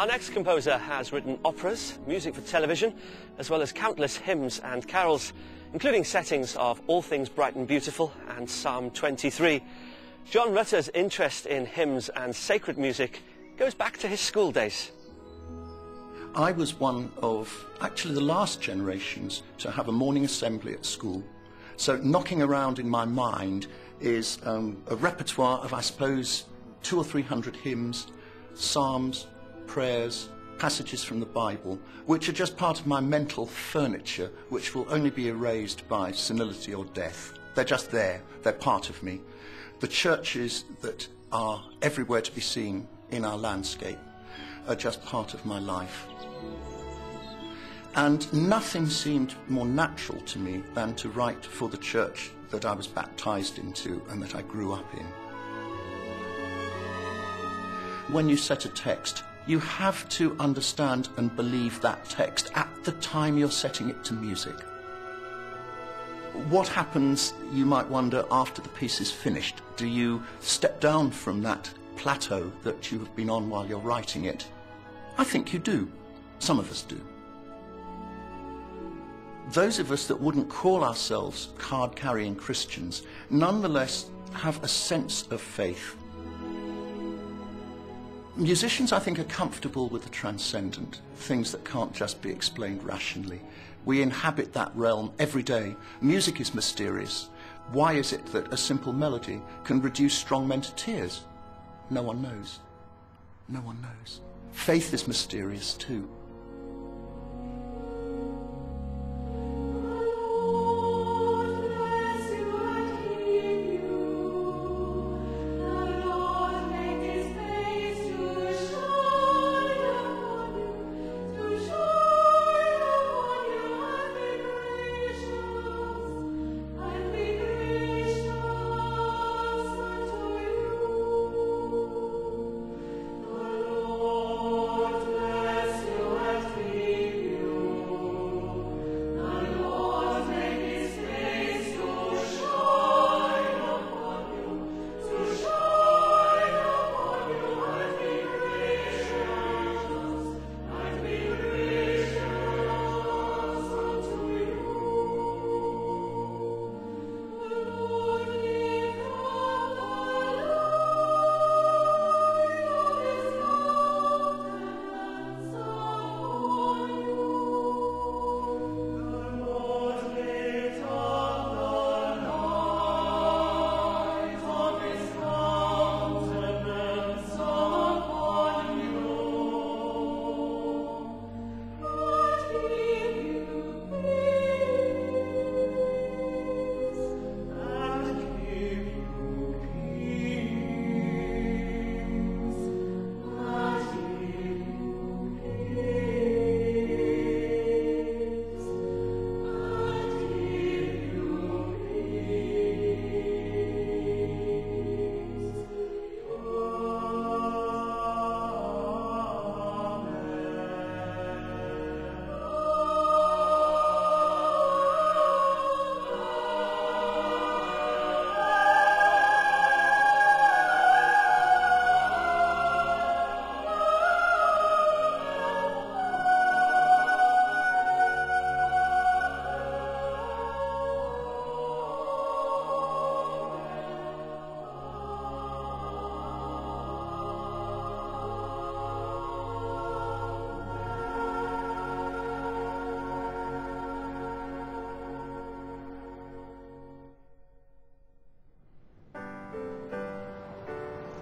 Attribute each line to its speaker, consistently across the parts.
Speaker 1: Our next composer has written operas, music for television, as well as countless hymns and carols, including settings of All Things Bright and Beautiful and Psalm 23. John Rutter's interest in hymns and sacred music goes back to his school days.
Speaker 2: I was one of actually the last generations to have a morning assembly at school. So knocking around in my mind is a repertoire of, I suppose, 200 or 300 hymns, psalms, prayers, passages from the Bible, which are just part of my mental furniture, which will only be erased by senility or death. They're just there. They're part of me. The churches that are everywhere to be seen in our landscape are just part of my life. And nothing seemed more natural to me than to write for the church that I was baptized into and that I grew up in. When you set a text, you have to understand and believe that text at the time you're setting it to music. What happens, you might wonder, after the piece is finished? Do you step down from that plateau that you have been on while you're writing it? I think you do. Some of us do. Those of us that wouldn't call ourselves card-carrying Christians nonetheless have a sense of faith. Musicians, I think, are comfortable with the transcendent, things that can't just be explained rationally. We inhabit that realm every day. Music is mysterious. Why is it that a simple melody can reduce strong men to tears? No one knows. No one knows. Faith is mysterious too.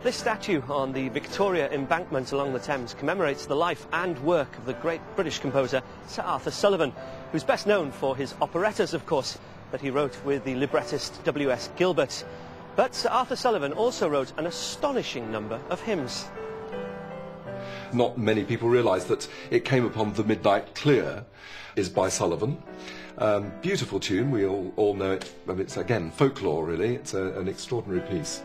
Speaker 1: This statue on the Victoria Embankment along the Thames commemorates the life and work of the great British composer Sir Arthur Sullivan, who's best known for his operettas, of course, that he wrote with the librettist W.S. Gilbert. But Sir Arthur Sullivan also wrote an astonishing number of hymns.
Speaker 3: Not many people realise that It Came Upon the Midnight Clear is by Sullivan. Beautiful tune, we all know it. I mean, it's, again, folklore, really. It's an extraordinary piece.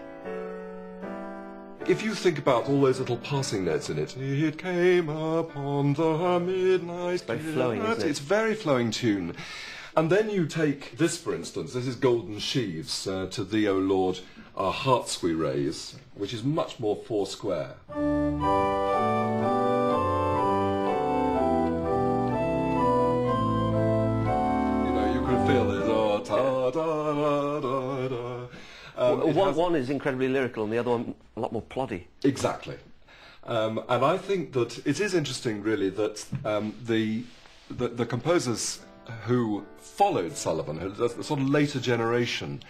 Speaker 3: If you think about all those little passing notes in it, it came upon the midnight.
Speaker 1: It's very flowing, isn't it?
Speaker 3: It's a very flowing tune. And then you take this, for instance, this is Golden Sheaves, To Thee, O Lord, Our Hearts We Raise, which is much more four-square. da, da, da.
Speaker 1: One is incredibly lyrical and the other one a lot more ploddy.
Speaker 3: Exactly. And I think that it is interesting, really, that the composers who followed Sullivan, the sort of later generation,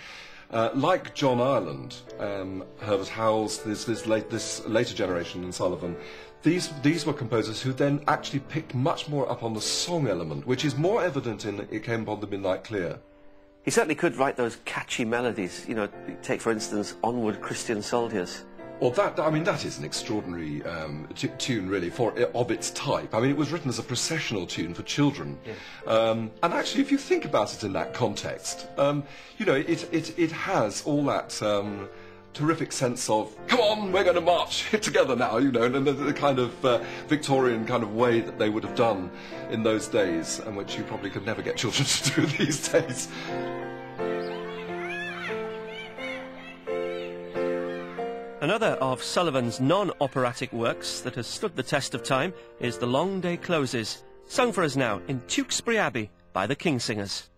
Speaker 3: like John Ireland, Herbert Howells, this later generation than Sullivan, these were composers who then actually picked much more up on the song element, which is more evident in It Came Upon the Midnight Clear.
Speaker 1: He certainly could write those catchy melodies. You know, take for instance, Onward Christian Soldiers.
Speaker 3: Well, that is an extraordinary tune, really, of its type. I mean, it was written as a processional tune for children. Yeah. And actually, if you think about it in that context, you know, it has all that terrific sense of, come on, we're going to march together now, you know, and the kind of Victorian kind of way that they would have done in those days, and which you probably could never get children to do these days.
Speaker 1: Another of Sullivan's non-operatic works that has stood the test of time is The Long Day Closes, sung for us now in Tewkesbury Abbey by the Kingsingers.